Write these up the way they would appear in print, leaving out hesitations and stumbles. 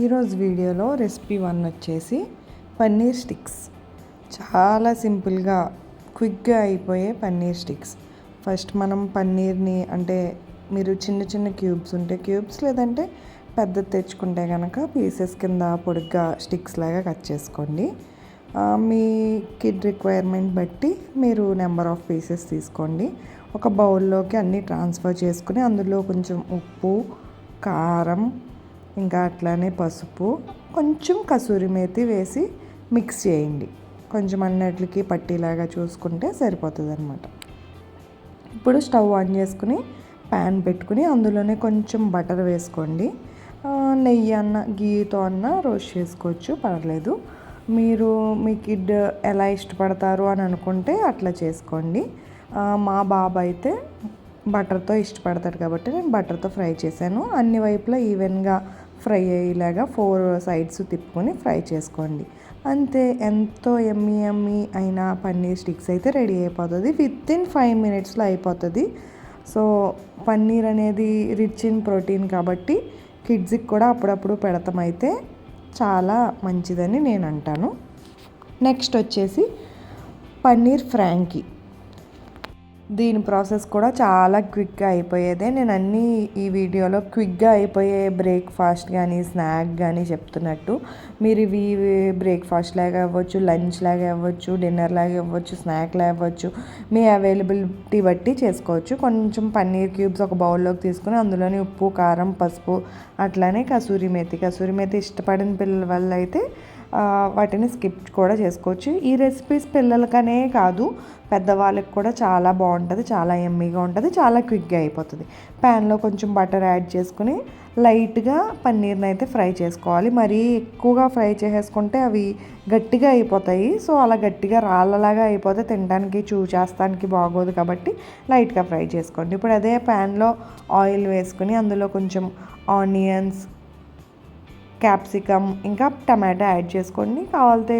ఈరోజు వీడియోలో రెసిపీ 1 వచ్చేసి పన్నీర్ స్టిక్స్. చాలా సింపుల్గా క్విక్గా అయిపోయే పన్నీర్ స్టిక్స్. ఫస్ట్ మనం పన్నీర్ని మీరు చిన్న చిన్న క్యూబ్స్ ఉంటే క్యూబ్స్, లేదంటే పెద్దది తెచ్చుకుంటే కనుక పీసెస్ కింద పొడుగ్గా స్టిక్స్ లాగా కట్ చేసుకోండి. మీ కిడ్ రిక్వైర్మెంట్ బట్టి మీరు నెంబర్ ఆఫ్ పీసెస్ తీసుకోండి. ఒక బౌల్లోకి అన్నీ ట్రాన్స్ఫర్ చేసుకుని అందులో కొంచెం ఉప్పు, కారం, ఇంకా అట్లానే పసుపు, కొంచెం కసూరి మేతి వేసి మిక్స్ చేయండి. కొంచెం అన్నిటికి పట్టీలాగా చూసుకుంటే సరిపోతుంది అనమాట. ఇప్పుడు స్టవ్ ఆన్ చేసుకుని ప్యాన్ పెట్టుకుని అందులోనే కొంచెం బటర్ వేసుకోండి. నెయ్యి గీతో రోస్ట్ చేసుకోవచ్చు, పర్లేదు. మీరు మీ కిడ్ ఎలా ఇష్టపడతారు అని అనుకుంటే అట్లా చేసుకోండి. మా బాబు అయితే బటర్తో ఇష్టపడతాడు కాబట్టి నేను బటర్తో ఫ్రై చేశాను. అన్ని వైపులా ఈవెన్గా ఫ్రై అయ్యేలాగా 4 సైడ్స్ తిప్పుకొని ఫ్రై చేసుకోండి. అంతే, ఎంతో యమ్మీ అయిన పన్నీర్ స్టిక్స్ అయితే రెడీ అయిపోతుంది. వితిన్ 5 మినిట్స్లో అయిపోతుంది. సో పన్నీర్ అనేది రిచ్ ఇన్ ప్రోటీన్ కాబట్టి కిడ్స్కి కూడా అప్పుడప్పుడు పెడతామైతే చాలా మంచిదని నేను అంటాను. నెక్స్ట్ వచ్చేసి పన్నీర్ ఫ్రాంకీ. దీని ప్రాసెస్ కూడా చాలా క్విక్గా అయిపోయేదే. నేను అన్నీ ఈ వీడియోలో క్విక్గా అయిపోయే బ్రేక్ఫాస్ట్ కానీ స్నాక్ కానీ చెప్తున్నట్టు, మీరు ఇవి బ్రేక్ఫాస్ట్ లాగా అవ్వచ్చు, లంచ్ లాగా అవ్వచ్చు, డిన్నర్ లాగా అవ్వచ్చు, స్నాక్ లాగా అవ్వచ్చు, మీ అవైలబిలిటీ బట్టి చేసుకోవచ్చు. కొంచెం పన్నీర్ క్యూబ్స్ ఒక బౌల్లోకి తీసుకుని అందులోని ఉప్పు, కారం, పసుపు, అట్లానే కసూరి మేతి ఇష్టపడిన పిల్లల వల్ల అయితే వాటిని స్కిప్ కూడా చేసుకోవచ్చు. ఈ రెసిపీస్ పిల్లలకనే కాదు, పెద్దవాళ్ళకి కూడా చాలా బాగుంటుంది, చాలా యమ్మీగా ఉంటుంది, చాలా క్విక్గా అయిపోతుంది. ప్యాన్లో కొంచెం బటర్ యాడ్ చేసుకుని లైట్గా పన్నీర్ని అయితే ఫ్రై చేసుకోవాలి. మరీ ఎక్కువగా ఫ్రై చేసేసుకుంటే అవి గట్టిగా అయిపోతాయి. సో అలా గట్టిగా రాళ్ళలాగా అయిపోతే తినడానికి చేస్తానికి బాగోదు కాబట్టి లైట్గా ఫ్రై చేసుకోండి. ఇప్పుడు అదే ప్యాన్లో ఆయిల్ వేసుకుని అందులో కొంచెం ఆనియన్స్, క్యాప్సికమ్, ఇంకా టమాటా యాడ్ చేసుకోండి. కావాలితే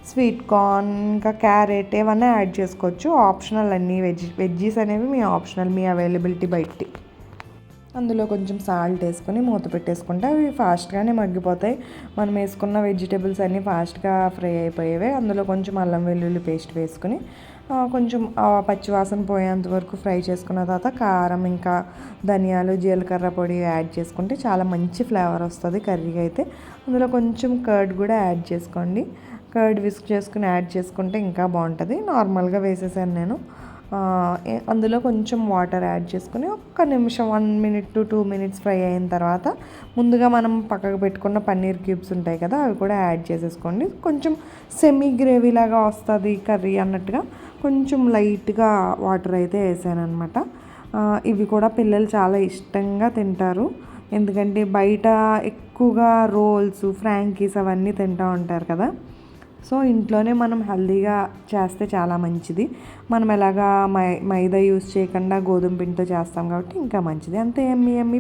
స్వీట్ కార్న్, ఇంకా క్యారెట్ ఏమన్నా యాడ్ చేసుకోవచ్చు. ఆప్షనల్ అన్నీ వెజ్జీస్ అనేవి మీ ఆప్షనల్, మీ అవైలబిలిటీ బట్టి. అందులో కొంచెం సాల్ట్ వేసుకొని మూత పెట్టేసుకుంటే అవి ఫాస్ట్గానే మగ్గిపోతాయి. మనం వేసుకున్న వెజిటేబుల్స్ అన్నీ ఫాస్ట్గా ఫ్రై అయిపోయేవే. అందులో కొంచెం అల్లం వెల్లుల్లి పేస్ట్ వేసుకుని కొంచెం పచ్చివాసన పోయేంత వరకు ఫ్రై చేసుకున్న తర్వాత కారం, ఇంకా ధనియాలు, జీలకర్ర పొడి యాడ్ చేసుకుంటే చాలా మంచి ఫ్లేవర్ వస్తుంది కర్రీకి అయితే. అందులో కొంచెం కర్డ్ కూడా యాడ్ చేసుకోండి. కర్డ్ విస్క్ చేసుకుని యాడ్ చేసుకుంటే ఇంకా బాగుంటుంది. నార్మల్గా వేసేసాను నేను. అందులో కొంచెం వాటర్ యాడ్ చేసుకుని ఒక్క నిమిషం 1 మినిట్ to 2 మినిట్స్ ఫ్రై అయిన తర్వాత ముందుగా మనం పక్కకు పెట్టుకున్న పన్నీర్ క్యూబ్స్ ఉంటాయి కదా, అవి కూడా యాడ్ చేసేసుకోండి. కొంచెం సెమీ గ్రేవీ లాగా వస్తుంది కర్రీ అన్నట్టుగా కొంచెం లైట్గా వాటర్ అయితే వేసాను అనమాట. ఇవి కూడా పిల్లలు చాలా ఇష్టంగా తింటారు. ఎందుకంటే బయట ఎక్కువగా రోల్స్, ఫ్రాంకీస్ అవన్నీ తింటూ ఉంటారు కదా. సో ఇంట్లోనే మనం హెల్దీగా చేస్తే చాలా మంచిది. మనం ఎలాగా మైదా యూస్ చేయకుండా గోధుమ పిండితో చేస్తాం కాబట్టి ఇంకా మంచిది. అంతే, యమ్మీ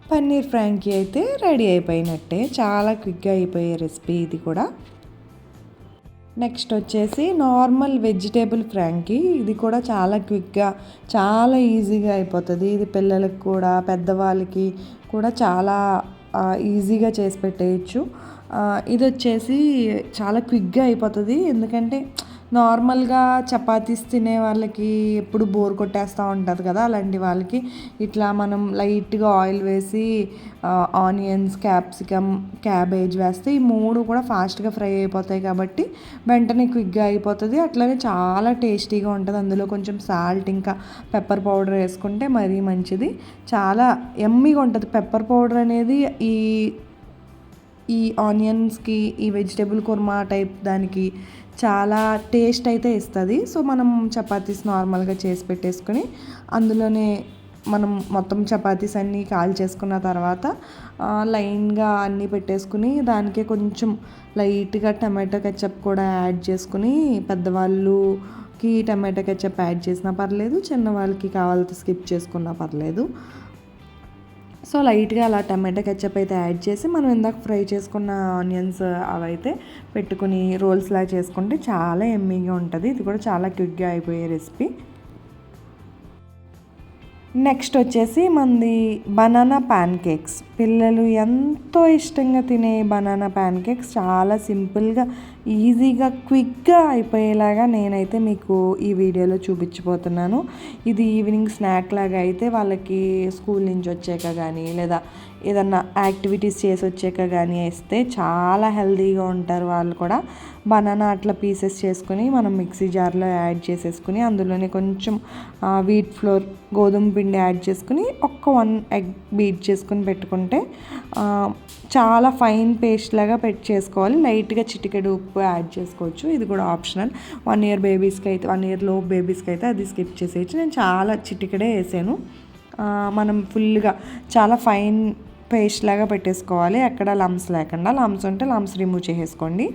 పన్నీర్ ఫ్రాంకీ అయితే రెడీ అయిపోయినట్టే. చాలా క్విక్గా అయిపోయే రెసిపీ ఇది కూడా. నెక్స్ట్ వచ్చేసి నార్మల్ వెజిటేబుల్ ఫ్రాంకీ. ఇది కూడా చాలా క్విక్గా, చాలా ఈజీగా అయిపోతుంది. ఇది పిల్లలకు కూడా, పెద్దవాళ్ళకి కూడా చాలా ఈజీగా చేసి పెట్టేయచ్చు. ఇది వచ్చేసి చాలా క్విక్గా అయిపోతుంది. ఎందుకంటే నార్మల్గా చపాతీస్ తినే వాళ్ళకి ఎప్పుడు బోర్ కొట్టేస్తూ ఉంటుంది కదా, అలాంటి వాళ్ళకి ఇట్లా మనం లైట్గా ఆయిల్ వేసి ఆనియన్స్, క్యాప్సికమ్, క్యాబేజ్ వేస్తే ఈ 3 కూడా ఫాస్ట్గా ఫ్రై అయిపోతాయి కాబట్టి వెంటనే క్విక్గా అయిపోతుంది. అట్లనే చాలా టేస్టీగా ఉంటుంది. అందులో కొంచెం సాల్ట్, ఇంకా పెప్పర్ పౌడర్ వేసుకుంటే మరీ మంచిది. చాలా యమ్మీగా ఉంటుంది. పెప్పర్ పౌడర్ అనేది ఈ ఆనియన్స్కి, ఈ వెజిటేబుల్ కుర్మా టైప్ దానికి చాలా టేస్ట్ అయితే ఇస్తుంది. సో మనం చపాతీస్ నార్మల్గా చేసి పెట్టేసుకొని అందులోనే మనం మొత్తం చపాతీస్ అన్నీ కాల్ చేసుకున్న తర్వాత లైన్గా అన్నీ పెట్టేసుకుని దానికే కొంచెం లైట్గా టమాటో కెచప్ కూడా యాడ్ చేసుకుని, పెద్దవాళ్ళకి టమాటో కెచప్ యాడ్ చేసినా పర్లేదు, చిన్నవాళ్ళకి కావాలంటే స్కిప్ చేసుకున్నా పర్లేదు. సో లైట్గా అలా టమాటో కెచప్ అయితే యాడ్ చేసి మనం ఇందాక ఫ్రై చేసుకున్న ఆనియన్స్ అవైతే పెట్టుకుని రోల్స్లా చేసుకుంటే చాలా యమ్మీగా ఉంటుంది. ఇది కూడా చాలా క్విక్గా అయిపోయే రెసిపీ. నెక్స్ట్ వచ్చేసి మనది బనానా ప్యాన్ కేక్స్. పిల్లలు ఎంతో ఇష్టంగా తినే బనానా ప్యాన్ కేక్స్ చాలా సింపుల్గా, ఈజీగా, క్విక్గా అయిపోయేలాగా నేనైతే మీకు ఈ వీడియోలో చూపించబోతున్నాను. ఇది ఈవినింగ్ స్నాక్ లాగా అయితే వాళ్ళకి స్కూల్ నుంచి వచ్చాక కానీ లేదా ఏదన్నా యాక్టివిటీస్ చేసి వచ్చాక కానీ వేస్తే చాలా హెల్తీగా ఉంటారు వాళ్ళు కూడా. బనానా అట్లా పీసెస్ చేసుకుని మనం మిక్సీ జార్లో యాడ్ చేసేసుకుని అందులోనే కొంచెం వీట్ ఫ్లోర్, గోధుమ పిండి యాడ్ చేసుకుని ఒక్క 1 ఎగ్ బీట్ చేసుకుని పెట్టుకుంటే చాలా ఫైన్ పేస్ట్ లాగా చేసుకోవాలి. లైట్గా చిటికెడు ఉప్పు యాడ్ చేసుకోవచ్చు. ఇది కూడా ఆప్షనల్. 1 ఇయర్ బేబీస్కి అయితే, 1 ఇయర్ లో బేబీస్కి అయితే అది స్కిప్ చేసేయచ్చు. నేను చాలా చిటికెడే వేసాను. మనం ఫుల్గా చాలా ఫైన్ పేస్ట్ లాగా పెట్టేసుకోవాలి. ఎక్కడ లమ్స్ లేకుండా. లమ్స్ ఉంటే లమ్స్ రిమూవ్ చేసేసుకోండి.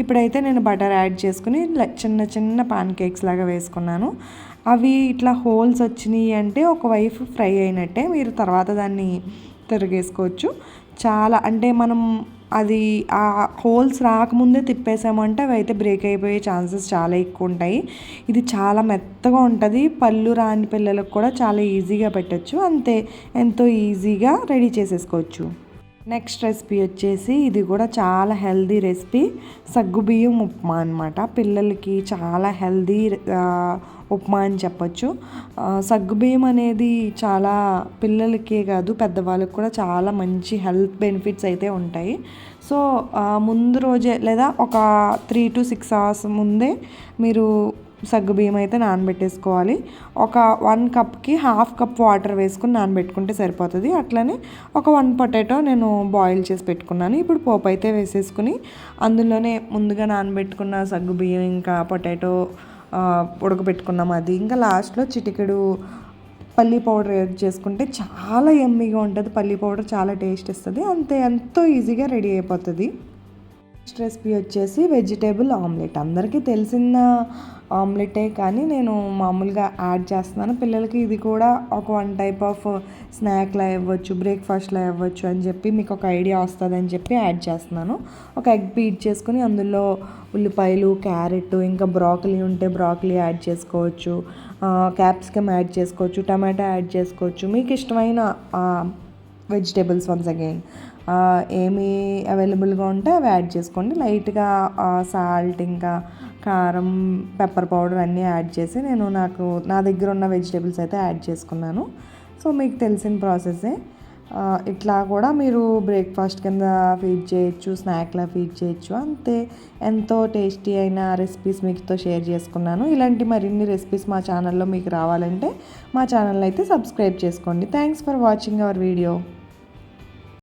ఇప్పుడైతే నేను బటర్ యాడ్ చేసుకుని చిన్న చిన్న పాన్ కేక్స్ లాగా వేసుకున్నాను. అవి ఇట్లా హోల్స్ వచ్చినాయి అంటే ఒకవైపు ఫ్రై అయినట్టే. మీరు తర్వాత దాన్ని తిరిగేసుకోవచ్చు. చాలా అంటే మనం అది ఆ హోల్స్ రాకముందే తిప్పేసామంటే అవి అయితే బ్రేక్ అయిపోయే ఛాన్సెస్ చాలా ఎక్కువ ఉంటాయి. ఇది చాలా మెత్తగా ఉంటుంది. పళ్ళు రాని పిల్లలకు కూడా చాలా ఈజీగా పెట్టచ్చు. అంతే, ఎంతో ఈజీగా రెడీ చేసేసుకోవచ్చు. నెక్స్ట్ రెసిపీ వచ్చేసి ఇది కూడా చాలా హెల్దీ రెసిపీ, సగ్గుబియ్యం ఉప్మా అనమాట. పిల్లలకి చాలా హెల్దీ ఉప్మా అని చెప్పొచ్చు. సగ్గుబియ్యం అనేది చాలా పిల్లలకే కాదు పెద్దవాళ్ళకి కూడా చాలా మంచి హెల్త్ బెనిఫిట్స్ అయితే ఉంటాయి. సో ముందు రోజే లేదా ఒక 3 to 6 hours ముందే మీరు సగ్గుబియ్యం అయితే నానబెట్టేసుకోవాలి. ఒక 1 కప్కి 1/2 కప్ వాటర్ వేసుకుని నానబెట్టుకుంటే సరిపోతుంది. అట్లనే ఒక 1 పొటాటో నేను బాయిల్ చేసి పెట్టుకున్నాను. ఇప్పుడు పోపు అయితే వేసేసుకుని అందులోనే ముందుగా నానబెట్టుకున్న సగ్గుబియ్యం ఇంకా పొటాటో ఉడకబెట్టుకున్నాం. అది ఇంకా లాస్ట్లో చిటికెడు పల్లీ పౌడర్ యాడ్ చేసుకుంటే చాలా యమ్మీగా ఉంటుంది. పల్లీ పౌడర్ చాలా టేస్ట్ ఇస్తుంది. అంతే, ఎంతో ఈజీగా రెడీ అయిపోతుంది. నెక్స్ట్ రెసిపీ వచ్చేసి వెజిటేబుల్ ఆమ్లెట్. అందరికీ తెలిసిన ఆమ్లెటే కానీ నేను మామూలుగా యాడ్ చేస్తున్నాను. పిల్లలకి ఇది కూడా ఒక 1 టైప్ ఆఫ్ స్నాక్లా ఇవ్వచ్చు, బ్రేక్ఫాస్ట్లా ఇవ్వచ్చు అని చెప్పి మీకు ఒక ఐడియా వస్తుందని చెప్పి యాడ్ చేస్తున్నాను. ఒక ఎగ్ బీట్ చేసుకుని అందులో ఉల్లిపాయలు, క్యారెట్, ఇంకా బ్రాకలీ ఉంటే బ్రాకలీ యాడ్ చేసుకోవచ్చు, క్యాప్సికమ్ యాడ్ చేసుకోవచ్చు, టమాటా యాడ్ చేసుకోవచ్చు. మీకు ఇష్టమైన వెజిటేబుల్స్ వన్స్ అగైన్ ఏమి అవైలబుల్గా ఉంటే అవి యాడ్ చేసుకోండి. లైట్గా సాల్ట్, ఇంకా కారం, పెప్పర్ పౌడర్ అన్నీ యాడ్ చేసి నేను నా దగ్గర ఉన్న వెజిటేబుల్స్ అయితే యాడ్ చేసుకున్నాను. సో మీకు తెలిసిన ప్రాసెసే. ఇట్లా కూడా మీరు బ్రేక్ఫాస్ట్ కింద ఫీడ్ చేయొచ్చు, స్నాక్లా ఫీడ్ చేయొచ్చు. అంతే, ఎంతో టేస్టీ అయిన రెసిపీస్ మీతో షేర్ చేసుకున్నాను. ఇలాంటి మరిన్ని రెసిపీస్ మా ఛానల్లో మీకు రావాలంటే మా ఛానల్ అయితే సబ్స్క్రైబ్ చేసుకోండి. Thanks for watching our video.